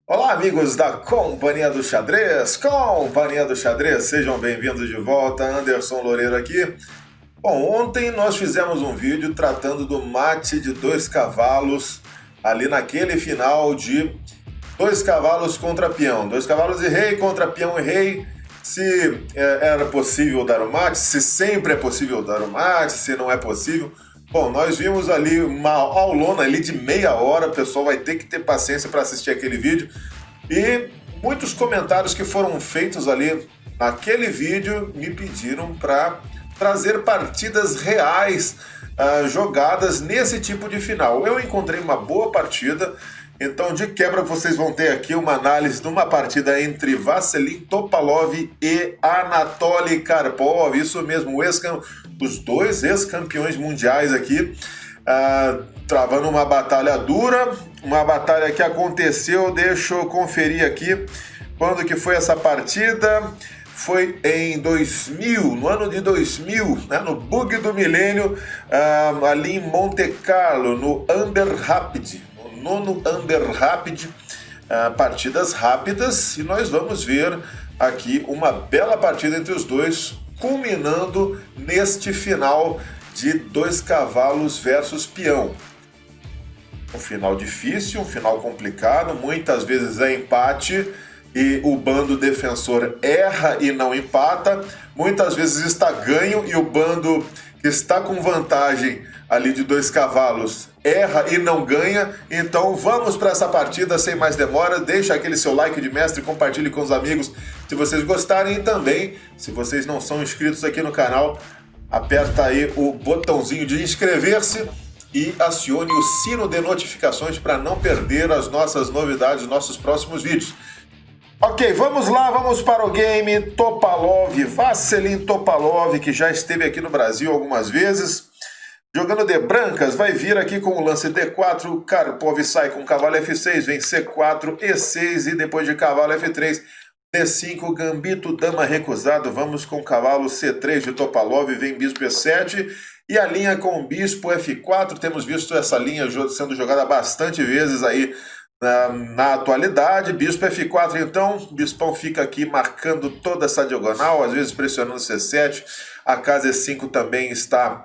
Olá, amigos da Companhia do Xadrez, sejam bem-vindos de volta. Anderson Loureiro aqui. Bom, ontem nós fizemos um vídeo tratando do mate de dois cavalos, ali naquele final de dois cavalos contra peão, dois cavalos e rei contra peão e rei. Se era possível dar o mate, se sempre é possível dar o mate, se não é possível. Bom, nós vimos ali uma aulona ali de meia hora, o pessoal vai ter que ter paciência para assistir aquele vídeo. E muitos comentários que foram feitos ali naquele vídeo me pediram para trazer partidas reais jogadas nesse tipo de final. Eu encontrei uma boa partida, então de quebra vocês vão ter aqui uma análise de uma partida entre Vassilin Topalov e Anatoly Karpov, isso mesmo, os dois ex-campeões mundiais aqui, travando uma batalha dura, uma batalha que aconteceu, deixa eu conferir aqui quando que foi essa partida. Foi em 2000, no ano de 2000, né, no bug do milênio, ali em Monte Carlo, no Amber Rapid, no nono Amber Rapid, partidas rápidas, e nós vamos ver aqui uma bela partida entre os dois, culminando neste final de dois cavalos versus peão. Um final difícil, um final complicado, muitas vezes é empate e o bando defensor erra e não empata, muitas vezes está ganho e o bando que está com vantagem ali de dois cavalos erra e não ganha. Então vamos para essa partida sem mais demora, deixa aquele seu like de mestre, compartilhe com os amigos se vocês gostarem e também, se vocês não são inscritos aqui no canal, aperta aí o botãozinho de inscrever-se e acione o sino de notificações para não perder as nossas novidades, nossos próximos vídeos. Ok, vamos lá, vamos para o game Topalov, Vassilin Topalov, que já esteve aqui no Brasil algumas vezes. Jogando de brancas, vai vir aqui com o lance D4, Karpov sai com cavalo F6, vem C4, E6 e depois de cavalo F3, D5, gambito, dama recusado, vamos com cavalo C3 de Topalov, vem bispo E7 e a linha com bispo F4, temos visto essa linha sendo jogada bastante vezes aí na atualidade. Bispo F4, então, o bispão fica aqui marcando toda essa diagonal, às vezes pressionando C7, a casa E5 também está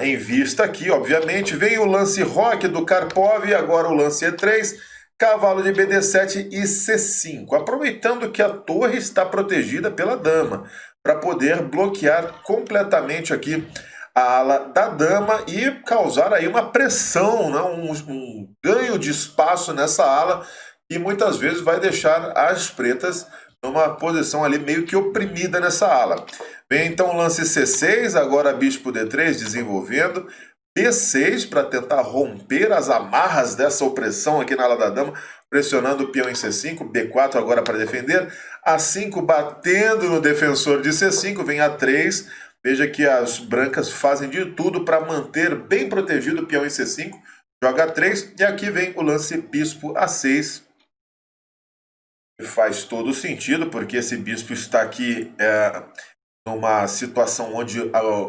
em vista aqui, obviamente. Vem o lance roque do Karpov, agora o lance E3, cavalo de BD7 e C5, aproveitando que a torre está protegida pela dama, para poder bloquear completamente aqui a ala da dama e causar aí uma pressão, né? um ganho de espaço nessa ala, e muitas vezes vai deixar as pretas numa posição ali meio que oprimida nessa ala. Vem então o lance C6, agora bispo D3 desenvolvendo, B6 para tentar romper as amarras dessa opressão aqui na ala da dama, pressionando o peão em C5, B4 agora para defender, A5 batendo no defensor de C5, vem A3, veja que as brancas fazem de tudo para manter bem protegido o peão em C5, joga A3, e aqui vem o lance bispo A6, faz todo sentido, porque esse bispo está aqui numa situação onde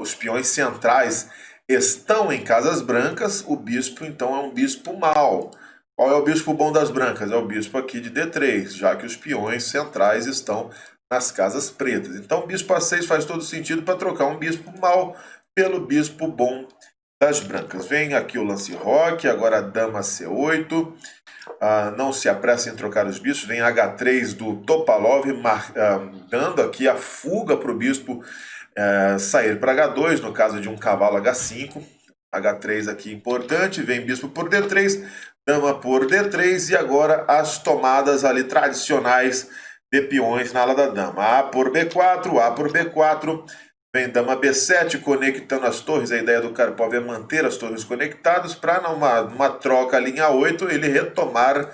os peões centrais estão em casas brancas, o bispo então é um bispo mau. Qual é o bispo bom das brancas? É o bispo aqui de D3, já que os peões centrais estão nas casas pretas. Então o bispo A6 faz todo sentido para trocar um bispo mau pelo bispo bom das brancas. Vem aqui o lance roque, agora a dama C8. Não se apressa em trocar os bispos, vem H3 do Topalov, dando aqui a fuga para o bispo sair para H2, no caso de um cavalo H5, H3 aqui importante, vem bispo por D3, dama por D3 e agora as tomadas ali tradicionais de peões na ala da dama, A por B4, A por B4, vem dama B7 conectando as torres. A ideia do Karpov é manter as torres conectadas para numa troca ali em A8 ele retomar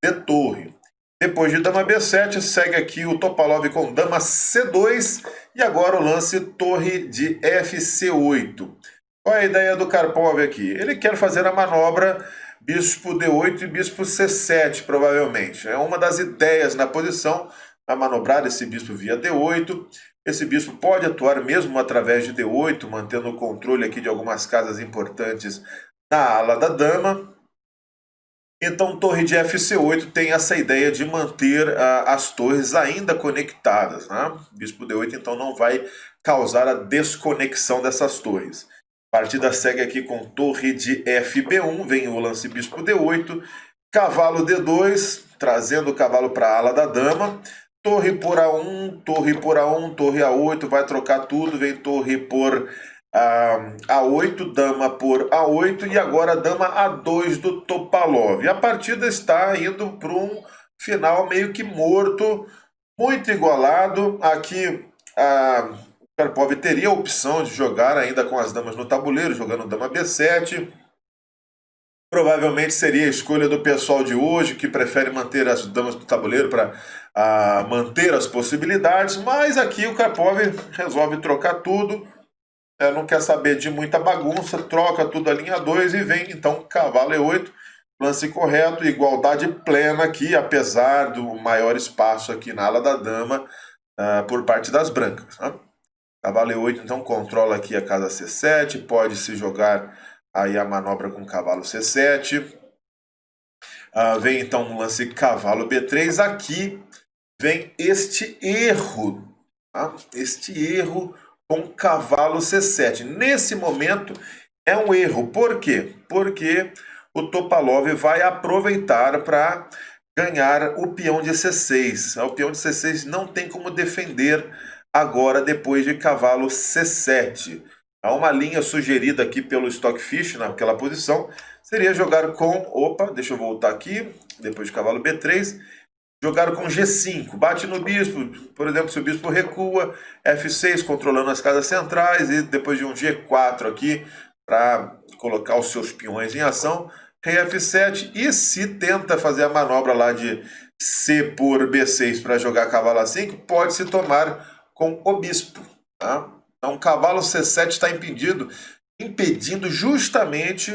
de torre. Depois de dama B7 segue aqui o Topalov com dama C2 e agora o lance torre de FC8. Qual é a ideia do Karpov aqui? Ele quer fazer a manobra bispo D8 e bispo C7 provavelmente. É uma das ideias na posição, a manobrar esse bispo via D8. Esse bispo pode atuar mesmo através de D8, mantendo o controle aqui de algumas casas importantes na ala da dama. Então, torre de FC8 tem essa ideia de manter as torres ainda conectadas, né? Bispo D8, então, não vai causar a desconexão dessas torres. A partida segue aqui com torre de FB1, vem o lance bispo D8, cavalo D2, trazendo o cavalo para a ala da dama, torre por A1, torre por A1, torre A8, vai trocar tudo, vem torre por A8, dama por A8 e agora dama A2 do Topalov. E a partida está indo para um final meio que morto, muito igualado. Aqui o Karpov teria a opção de jogar ainda com as damas no tabuleiro, jogando dama B7. Provavelmente seria a escolha do pessoal de hoje, que prefere manter as damas do tabuleiro para manter as possibilidades, mas aqui o Karpov resolve trocar tudo. Não quer saber de muita bagunça, troca tudo a linha 2 e vem então cavalo E8, lance correto, igualdade plena aqui, apesar do maior espaço aqui na ala da dama por parte das brancas. Né? Cavalo E8 então controla aqui a casa C7, pode se jogar aí a manobra com cavalo C7. Vem então um lance cavalo B3, aqui vem este erro, tá? Este erro com cavalo C7. Nesse momento é um erro. Por quê? Porque o Topalov vai aproveitar para ganhar o peão de C6. O peão de C6 não tem como defender agora depois de cavalo C7. Há uma linha sugerida aqui pelo Stockfish naquela posição. Seria jogar com... Opa, deixa eu voltar aqui. Depois de cavalo B3... Jogaram com G5, bate no bispo, por exemplo, se o bispo recua, F6 controlando as casas centrais e depois de um G4 aqui para colocar os seus peões em ação, rei F7 e se tenta fazer a manobra lá de C por B6 para jogar cavalo A5, pode se tomar com o bispo. Tá? Então cavalo C7 está impedindo justamente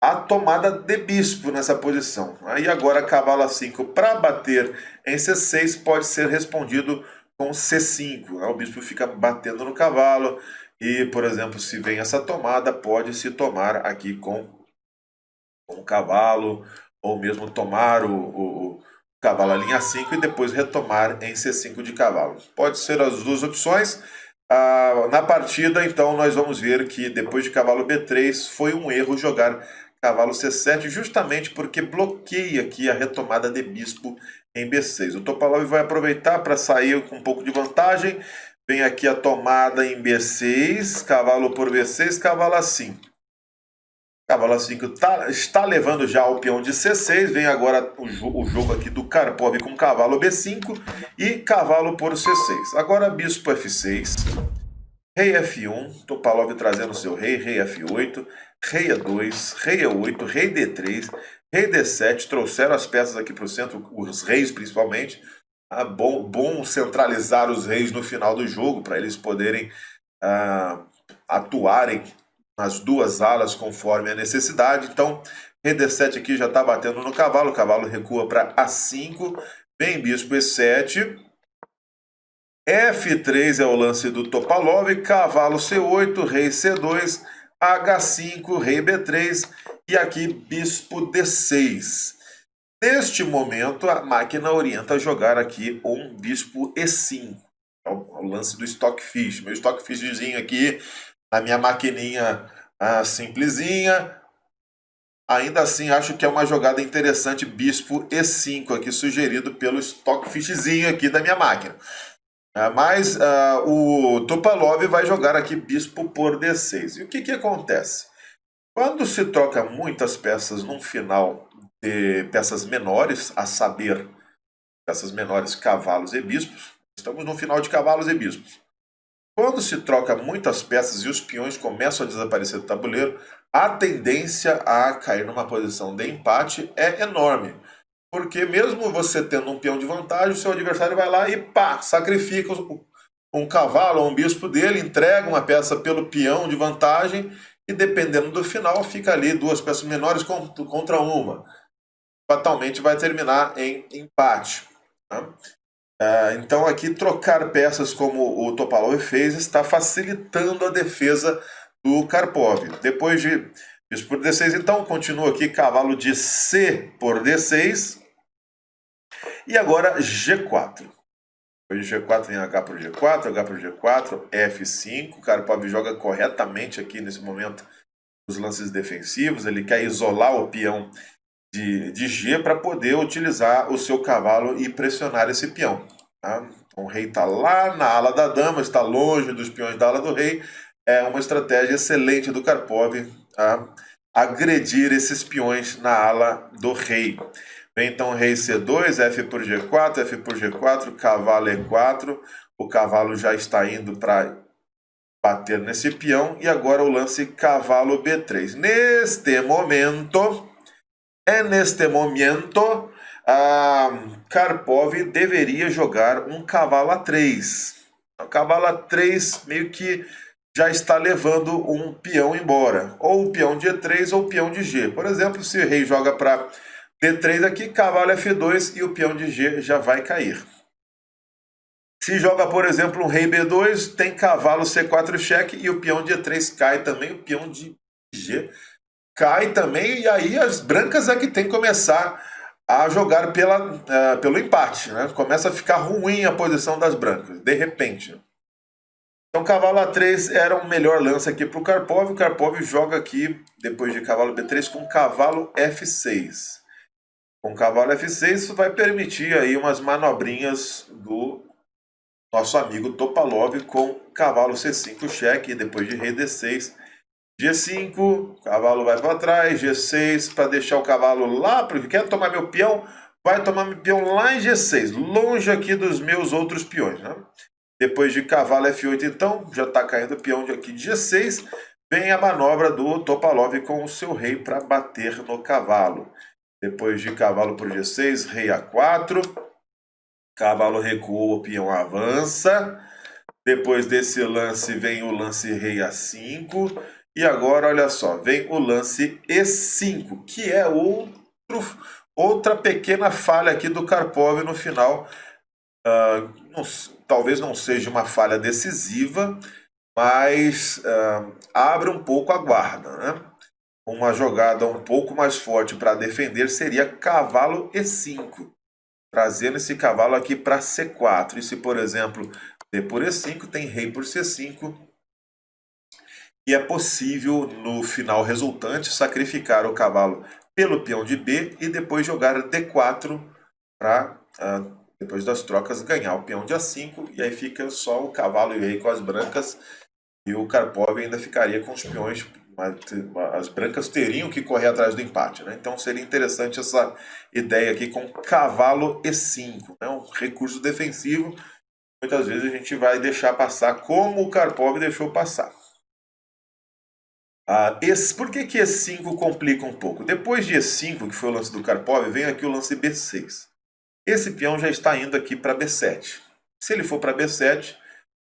a tomada de bispo nessa posição. Aí agora cavalo A5 para bater em C6 pode ser respondido com C5. O bispo fica batendo no cavalo e, por exemplo, se vem essa tomada, pode se tomar aqui com o cavalo ou mesmo tomar o cavalo a linha 5 e depois retomar em C5 de cavalo. Pode ser as duas opções. Na partida, então, nós vamos ver que depois de cavalo B3 foi um erro jogar cavalo C7, justamente porque bloqueia aqui a retomada de bispo em B6. O Topalov vai aproveitar para sair com um pouco de vantagem. Vem aqui a tomada em B6, cavalo por B6, cavalo A5. Cavalo A5 está levando já o peão de C6. Vem agora o jogo aqui do Karpov com cavalo B5 e cavalo por C6. Agora bispo F6, rei F1, Topalov trazendo seu rei, rei F8, rei E2, rei E8, rei D3, rei D7, trouxeram as peças aqui para o centro, os reis principalmente. Bom centralizar os reis no final do jogo, para eles poderem atuarem nas duas alas conforme a necessidade. Então, rei D7 aqui já está batendo no cavalo, o cavalo recua para A5, vem bispo E7, F3 é o lance do Topalov, cavalo C8, rei C2, H5, rei B3 e aqui bispo D6. Neste momento a máquina orienta a jogar aqui um bispo E5. É o lance do Stockfish. Meu Stockfishzinho aqui na minha maquininha simplesinha. Ainda assim acho que é uma jogada interessante, bispo E5 aqui sugerido pelo Stockfishzinho aqui da minha máquina. Mas o Topalov vai jogar aqui bispo por D6. E o que acontece? Quando se troca muitas peças num final de peças menores, a saber, peças menores, cavalos e bispos, estamos no final de cavalos e bispos. Quando se troca muitas peças e os peões começam a desaparecer do tabuleiro, a tendência a cair numa posição de empate é enorme. Porque mesmo você tendo um peão de vantagem, o seu adversário vai lá e pá, sacrifica um cavalo ou um bispo dele, entrega uma peça pelo peão de vantagem e dependendo do final fica ali duas peças menores contra uma. Fatalmente vai terminar em empate. Tá? Então aqui trocar peças como o Topalov fez está facilitando a defesa do Karpov. Depois de Isso por D6, então, continua aqui cavalo de C por D6. E agora G4. Depois de G4 vem H por G4, H por G4, F5. O Karpov joga corretamente aqui nesse momento os lances defensivos. Ele quer isolar o peão de G para poder utilizar o seu cavalo e pressionar esse peão. Tá? Então, o rei está lá na ala da dama, está longe dos peões da ala do rei. É uma estratégia excelente do Karpov, tá? Agredir esses peões na ala do rei. Vem então rei C2, F por G4, F por G4, cavalo E4. O cavalo já está indo para bater nesse peão. E agora o lance cavalo B3. Neste momento, Karpov deveria jogar um cavalo A3. O cavalo A3 meio que já está levando um peão embora. Ou o peão de E3 ou o peão de G. Por exemplo, se o rei joga para D3 aqui, cavalo F2 e o peão de G já vai cair. Se joga, por exemplo, um rei B2, tem cavalo C4 cheque e o peão de E3 cai também, o peão de G cai também, e aí as brancas é que tem que começar a jogar pelo empate, né? Começa a ficar ruim a posição das brancas, de repente. Então, cavalo A3 era o melhor lance aqui para o Karpov. O Karpov joga aqui, depois de cavalo B3, com cavalo F6. Com cavalo F6, isso vai permitir aí umas manobrinhas do nosso amigo Topalov com cavalo C5 cheque, depois de rei D6. G5, cavalo vai para trás, G6, para deixar o cavalo lá, porque quer tomar meu peão, vai tomar meu peão lá em G6, longe aqui dos meus outros peões, né? Depois de cavalo F8, então, já está caindo o peão de aqui de G6, vem a manobra do Topalov com o seu rei para bater no cavalo. Depois de cavalo por G6, rei A4, cavalo recua, o peão avança. Depois desse lance vem o lance rei A5. E agora, olha só, vem o lance E5, que é outra pequena falha aqui do Karpov no final. Talvez não seja uma falha decisiva, mas abre um pouco a guarda, né? Uma jogada um pouco mais forte para defender seria cavalo E5, trazendo esse cavalo aqui para C4. E se, por exemplo, D por E5, tem rei por C5, e é possível, no final resultante, sacrificar o cavalo pelo peão de B e depois jogar D4 para, depois das trocas, ganhar o peão de A5, e aí fica só o cavalo e o rei com as brancas, e o Karpov ainda ficaria com os peões. As brancas teriam que correr atrás do empate, né? Então seria interessante essa ideia aqui com cavalo E5, né? Um recurso defensivo. Muitas vezes a gente vai deixar passar como o Karpov deixou passar. Por que E5 complica um pouco? Depois de E5, que foi o lance do Karpov, vem aqui o lance B6. Esse peão já está indo aqui para B7. Se ele for para B7,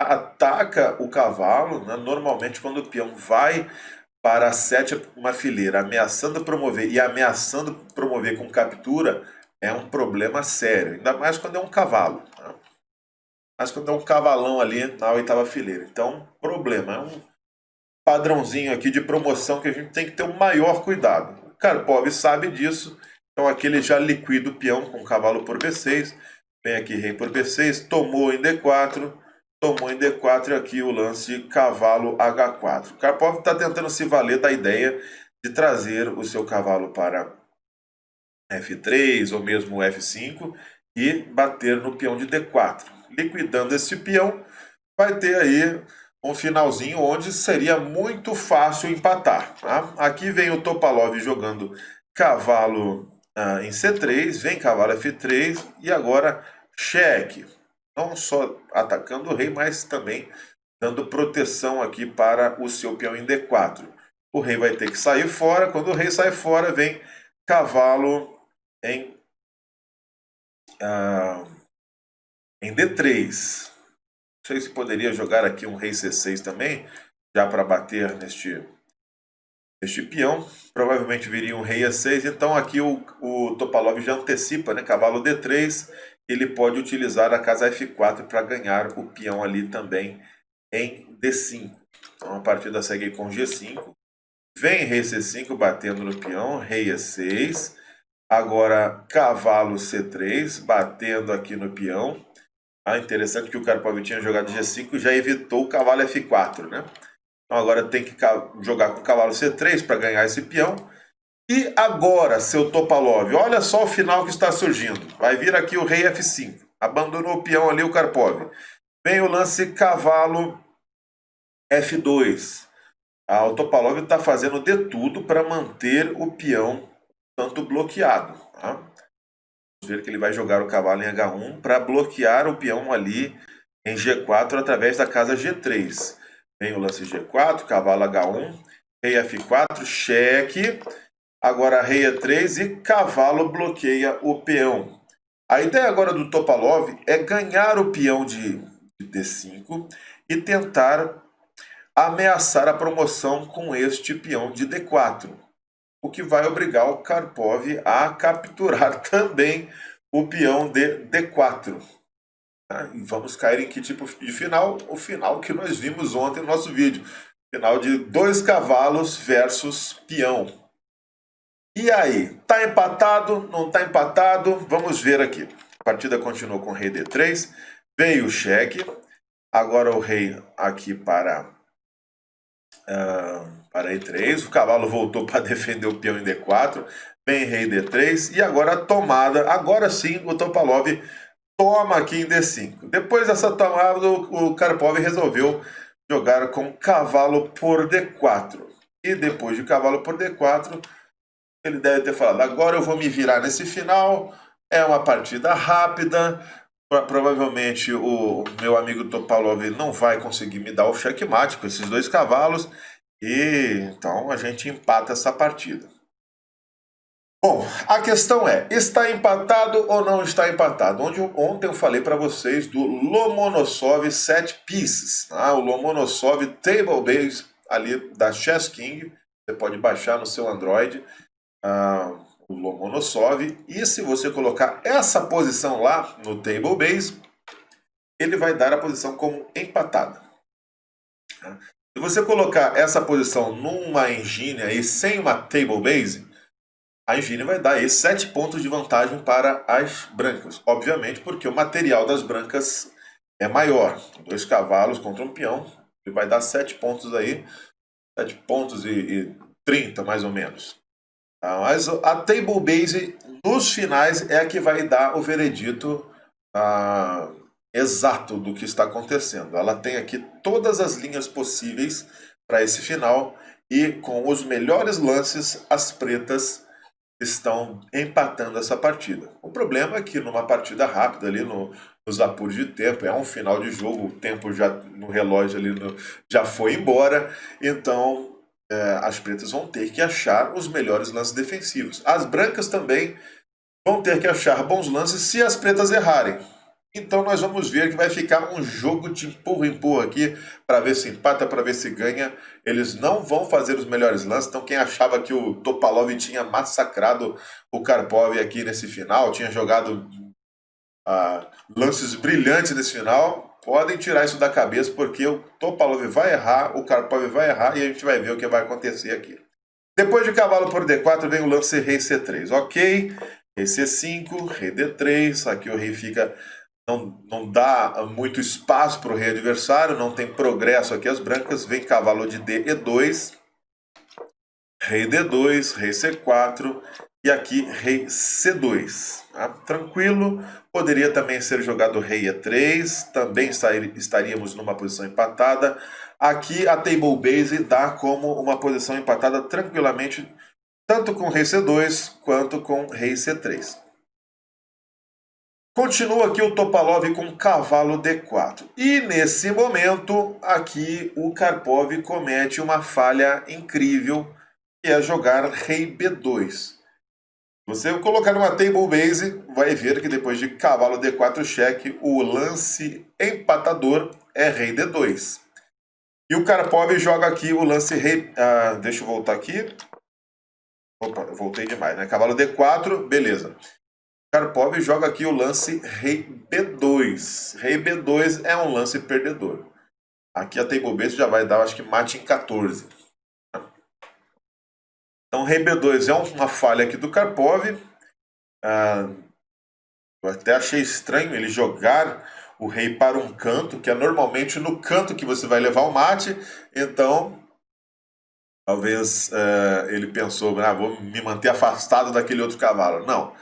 ataca o cavalo, né? Normalmente quando o peão vai para A7, uma fileira, ameaçando promover e ameaçando promover com captura, é um problema sério. Ainda mais quando é um cavalo. Né? Mas quando é um cavalão ali na oitava fileira. Então, problema. É um padrãozinho aqui de promoção que a gente tem que ter o maior cuidado. O Karpov sabe disso, então aqui ele já liquida o peão com cavalo por B6, vem aqui rei por B6, tomou em D4, e aqui o lance cavalo H4. O Karpov está tentando se valer da ideia de trazer o seu cavalo para F3 ou mesmo F5 e bater no peão de D4. Liquidando esse peão, vai ter aí um finalzinho onde seria muito fácil empatar. Tá? Aqui vem o Topalov jogando cavalo em C3, vem cavalo F3 e agora cheque. Não só atacando o rei, mas também dando proteção aqui para o seu peão em D4. O rei vai ter que sair fora. Quando o rei sai fora, vem cavalo em D3. Não sei se poderia jogar aqui um rei C6 também, já para bater neste peão. Provavelmente viria um rei A6, então aqui o Topalov já antecipa, né? Cavalo D3, ele pode utilizar a casa F4 para ganhar o peão ali também em D5. Então a partida segue com G5. Vem rei C5 batendo no peão, rei E6. Agora cavalo C3 batendo aqui no peão. Interessante que o Karpov tinha jogado G5 e já evitou o cavalo F4, né? Então agora tem que jogar com o cavalo C3 para ganhar esse peão. E agora, seu Topalov, olha só o final que está surgindo. Vai vir aqui o rei F5. Abandonou o peão ali o Karpov. Vem o lance cavalo F2. O Topalov está fazendo de tudo para manter o peão tanto bloqueado. Tá? Vamos ver que ele vai jogar o cavalo em H1 para bloquear o peão ali em G4 através da casa G3. Vem o lance G4, cavalo H1, rei F4, cheque. Agora rei E3 e cavalo bloqueia o peão. A ideia agora do Topalov é ganhar o peão de D5 e tentar ameaçar a promoção com este peão de D4, o que vai obrigar o Karpov a capturar também o peão de D4. E vamos cair em que tipo de final? O final que nós vimos ontem no nosso vídeo. Final de 2 cavalos versus peão. E aí, tá empatado? Não tá empatado? Vamos ver aqui. A partida continuou com rei D3, veio o cheque, agora o rei aqui para E3, o cavalo voltou para defender o peão em D4, vem rei D3 e agora a tomada, agora sim o Topalov toma aqui em D5. Depois dessa tomada o Karpov resolveu jogar com cavalo por D4 e depois de cavalo por D4 ele deve ter falado, agora eu vou me virar nesse final, é uma partida rápida, provavelmente o meu amigo Topalov não vai conseguir me dar o checkmate com esses 2 cavalos, e então a gente empata essa partida. Bom, a questão é, está empatado ou não está empatado? Ontem eu falei para vocês do Lomonosov Set Pieces, o Lomonosov Table Base ali da Chess King, você pode baixar no seu Android, o Lomonosov, e se você colocar essa posição lá no Table Base, ele vai dar a posição como empatada. Se você colocar essa posição numa engine aí sem uma Table Base, a engine vai dar aí 7 pontos de vantagem para as brancas, obviamente porque o material das brancas é maior, 2 cavalos contra um peão, ele vai dar 7 pontos aí, 7 pontos e 30 mais ou menos. Mas a Table Base, nos finais, é a que vai dar o veredito exato do que está acontecendo. Ela tem aqui todas as linhas possíveis para esse final e com os melhores lances, as pretas estão empatando essa partida. O problema é que numa partida rápida, ali nos apuros de tempo, é um final de jogo, o tempo já no relógio ali já foi embora, então as pretas vão ter que achar os melhores lances defensivos. As brancas também vão ter que achar bons lances se as pretas errarem. Então nós vamos ver que vai ficar um jogo de empurra-empurra aqui para ver se empata, para ver se ganha. Eles não vão fazer os melhores lances. Então quem achava que o Topalov tinha massacrado o Karpov aqui nesse final, tinha jogado lances brilhantes nesse final, podem tirar isso da cabeça, porque o Topalov vai errar, o Karpov vai errar, e a gente vai ver o que vai acontecer aqui. Depois de cavalo por D4, vem o lance rei C3. Ok, rei C5, rei D3, aqui o rei fica... Não dá muito espaço para o rei adversário, não tem progresso aqui as brancas, vem cavalo de D, E2, rei D2, rei C4 e aqui rei C2. Tranquilo, poderia também ser jogado rei E3, também estaríamos numa posição empatada. Aqui a Table Base dá como uma posição empatada tranquilamente, tanto com rei C2 quanto com rei C3. Continua aqui o Topalov com cavalo D4. E nesse momento, aqui o Karpov comete uma falha incrível, que é jogar rei B2. Você colocar numa Table Base, vai ver que depois de cavalo D4 cheque, o lance empatador é rei D2. E o Karpov joga aqui o lance rei... deixa eu voltar aqui. Opa, eu voltei demais, né? Cavalo D4, beleza. Karpov joga aqui o lance rei B2. Rei B2 é um lance perdedor. Aqui a Table Base já vai dar, acho que mate em 14. Então, rei B2 é uma falha aqui do Karpov. Eu até achei estranho ele jogar o rei para um canto, que é normalmente no canto que você vai levar o mate. Então, talvez ele pensou, vou me manter afastado daquele outro cavalo. Não.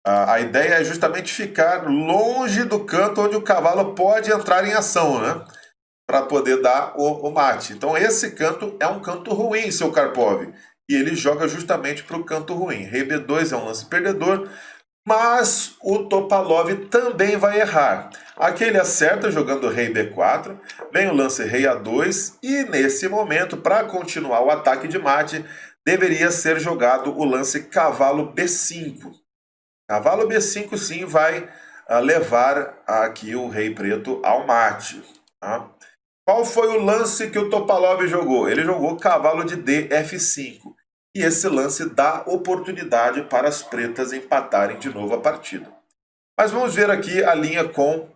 A ideia é justamente ficar longe do canto onde o cavalo pode entrar em ação, né? Para poder dar o mate. Então esse canto é um canto ruim, seu Karpov. E ele joga justamente para o canto ruim. Rei B2 é um lance perdedor, mas o Topalov também vai errar. Aqui ele acerta jogando rei B4, vem o lance rei A2 e nesse momento, para continuar o ataque de mate, deveria ser jogado o lance cavalo B5. Cavalo B5 sim vai levar aqui o rei preto ao mate. Tá? Qual foi o lance que o Topalov jogou? Ele jogou cavalo de D F5. E esse lance dá oportunidade para as pretas empatarem de novo a partida. Mas vamos ver aqui a linha com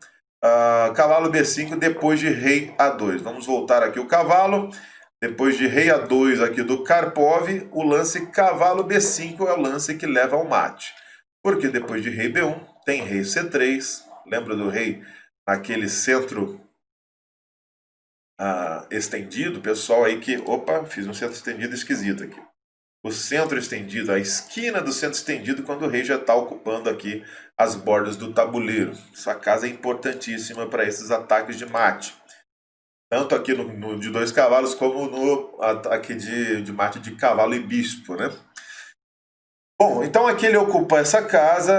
cavalo B5 depois de rei A2. Vamos voltar aqui o cavalo. Depois de rei A2 aqui do Karpov, o lance cavalo B5 é o lance que leva ao mate. Porque depois de rei B1 tem rei C3. Lembra do rei naquele centro estendido? Pessoal aí que... Opa, fiz um centro estendido esquisito aqui. O centro estendido, a esquina do centro estendido, quando o rei já está ocupando aqui as bordas do tabuleiro. Essa casa é importantíssima para esses ataques de mate. Tanto aqui no de 2 cavalos, como no ataque de mate de cavalo e bispo, né? Bom, então aqui ele ocupa essa casa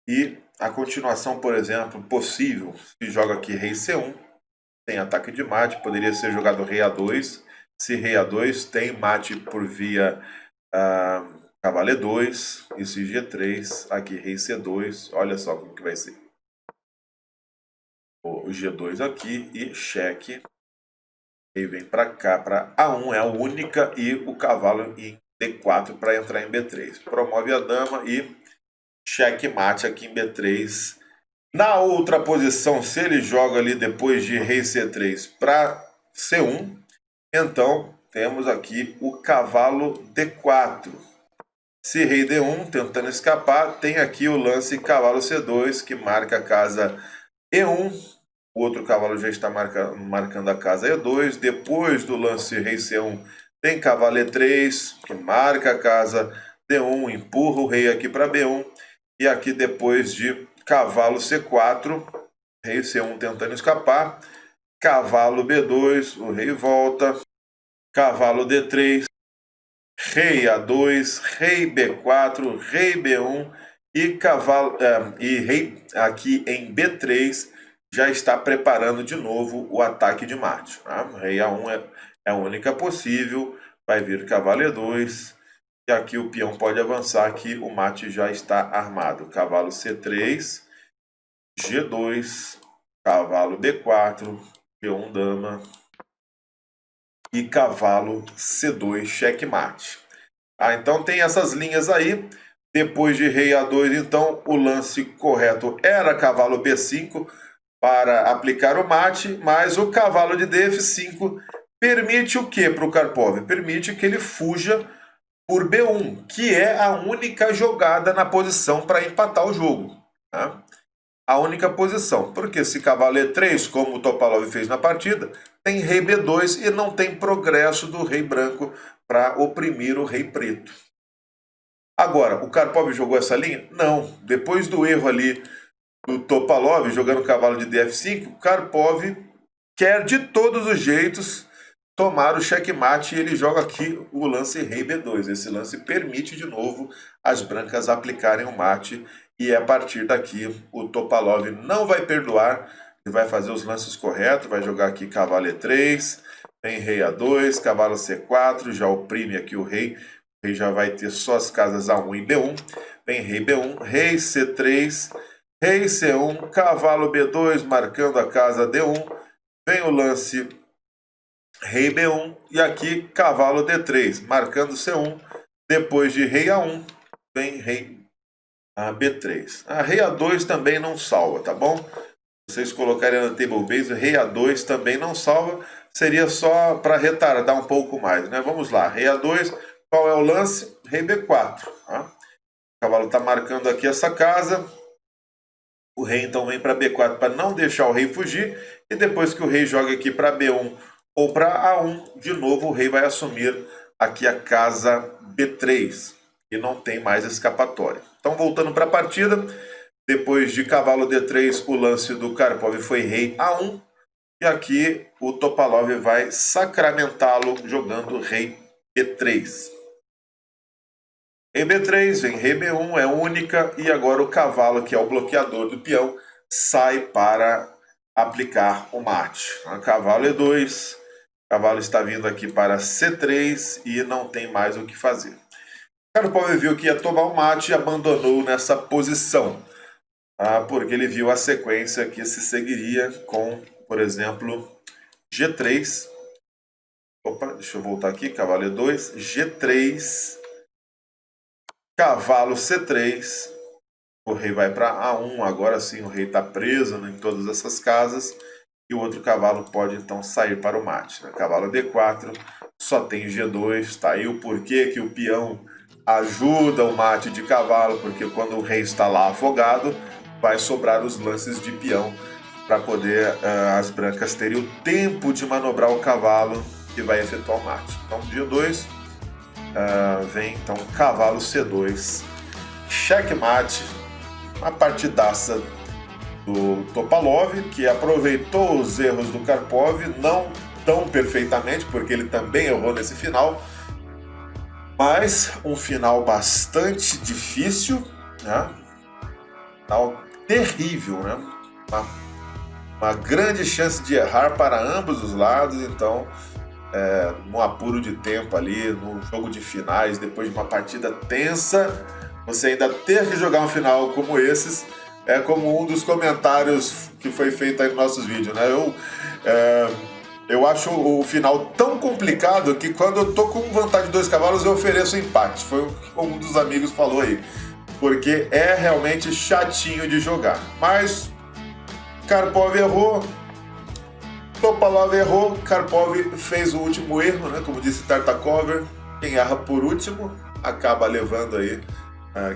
e a continuação, por exemplo, possível, se joga aqui rei C1, tem ataque de mate, poderia ser jogado rei A2, se rei A2 tem mate por via cavalo E2, e se G3, aqui rei C2, olha só como que vai ser. O G2 aqui e cheque, rei vem para cá, para A1 é a única, e o cavalo em D4 para entrar em B3. Promove a dama e cheque mate aqui em B3. Na outra posição, se ele joga ali depois de rei C3 para C1, então temos aqui o cavalo D4. Se rei D1 tentando escapar, tem aqui o lance cavalo C2 que marca a casa E1. O outro cavalo já está marcando a casa E2. Depois do lance rei C1 tem cavalo E3 que marca a casa D1, empurra o rei aqui para B1. E aqui depois de cavalo C4, rei C1 tentando escapar, cavalo B2, o rei volta, cavalo D3, rei A2, rei B4, rei B1 e rei aqui em B3 já está preparando de novo o ataque de mate. Tá? Rei A1 é a única possível, vai vir cavalo E2, e aqui o peão pode avançar, que o mate já está armado. Cavalo C3, G2, cavalo B4, G1 dama e cavalo C2, checkmate. Então tem essas linhas aí. Depois de rei A2, então o lance correto era cavalo B5 para aplicar o mate, mas o cavalo de DF5 permite o que para o Karpov? Permite que ele fuja por B1, que é a única jogada na posição para empatar o jogo. Tá? A única posição, porque se cavalo E3, como o Topalov fez na partida, tem rei B2 e não tem progresso do rei branco para oprimir o rei preto. Agora, o Karpov jogou essa linha? Não. Depois do erro ali do Topalov jogando cavalo de DF5, o Karpov quer de todos os jeitos tomar o checkmate e ele joga aqui o lance rei B2. Esse lance permite de novo as brancas aplicarem o mate e a partir daqui o Topalov não vai perdoar, ele vai fazer os lances corretos, vai jogar aqui cavalo E3, tem rei A2, cavalo C4, já oprime aqui o rei já vai ter só as casas A1 e B1, vem rei B1, rei C3, rei C1, cavalo B2 marcando a casa D1, vem o lance rei B1 e aqui cavalo D3 marcando C1, depois de rei A1 vem rei B3. A rei A2 também não salva, tá bom? Vocês colocarem na table base, rei A2 também não salva. seria só para retardar um pouco mais, né? Vamos lá, rei A2, qual é o lance? Rei B4. Tá? O cavalo está marcando aqui essa casa. O rei então vem para B4 para não deixar o rei fugir. E depois que o rei joga aqui para B1 ou para A1, de novo o rei vai assumir aqui a casa B3. E não tem mais escapatória. Então voltando para a partida, depois de cavalo D3, o lance do Karpov foi rei A1. E aqui o Topalov vai sacramentá-lo jogando rei B3. Rei B3, vem rei B1, é única, e agora o cavalo, que é o bloqueador do peão, sai para aplicar o mate. Cavalo E2, cavalo está vindo aqui para C3 e não tem mais o que fazer. Karpov viu que ia tomar o mate e abandonou nessa posição, porque ele viu a sequência que se seguiria com, por exemplo, G3. Opa, deixa eu voltar aqui, cavalo E2, G3, cavalo C3, o rei vai para A1, agora sim o rei está preso, né, em todas essas casas, e o outro cavalo pode então sair para o mate. Né? Cavalo D4, só tem G2, tá aí o porquê que o peão ajuda o mate de cavalo, porque quando o rei está lá afogado, vai sobrar os lances de peão para poder as brancas terem o tempo de manobrar o cavalo que vai efetuar o mate. Então, G2, vem então cavalo C2, checkmate, uma partidaça do Topalov, que aproveitou os erros do Karpov, não tão perfeitamente, porque ele também errou nesse final, mas um final bastante difícil, né? Final terrível, né? Uma grande chance de errar para ambos os lados, então no apuro de tempo ali, no jogo de finais, depois de uma partida tensa, você ainda ter que jogar um final como esses, é como um dos comentários que foi feito aí nos nossos vídeos, né? Eu acho o final tão complicado que quando eu tô com vantagem de 2 cavalos eu ofereço empate. Foi o que um dos amigos falou aí. Porque é realmente chatinho de jogar. Mas Karpov errou, Topalov errou, Karpov fez o último erro, né? Como disse Tartakover, quem erra por último acaba levando aí.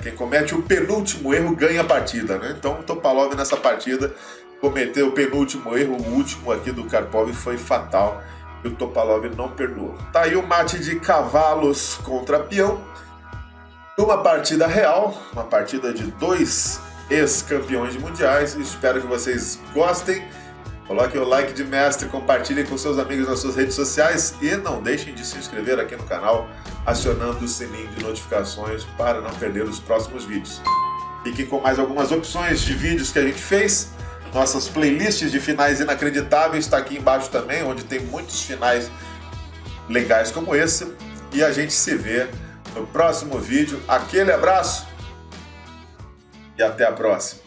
Quem comete o penúltimo erro ganha a partida, né? Então Topalov nessa partida cometeu o penúltimo erro, o último aqui do Karpov foi fatal e o Topalov não perdoou. Tá aí o mate de cavalos contra peão, uma partida real, uma partida de 2 ex-campeões mundiais. Espero que vocês gostem. Coloquem o like de mestre, compartilhem com seus amigos nas suas redes sociais e não deixem de se inscrever aqui no canal, acionando o sininho de notificações para não perder os próximos vídeos. Fiquem com mais algumas opções de vídeos que a gente fez. Nossas playlists de finais inacreditáveis está aqui embaixo também, onde tem muitos finais legais como esse. E a gente se vê no próximo vídeo. Aquele abraço e até a próxima.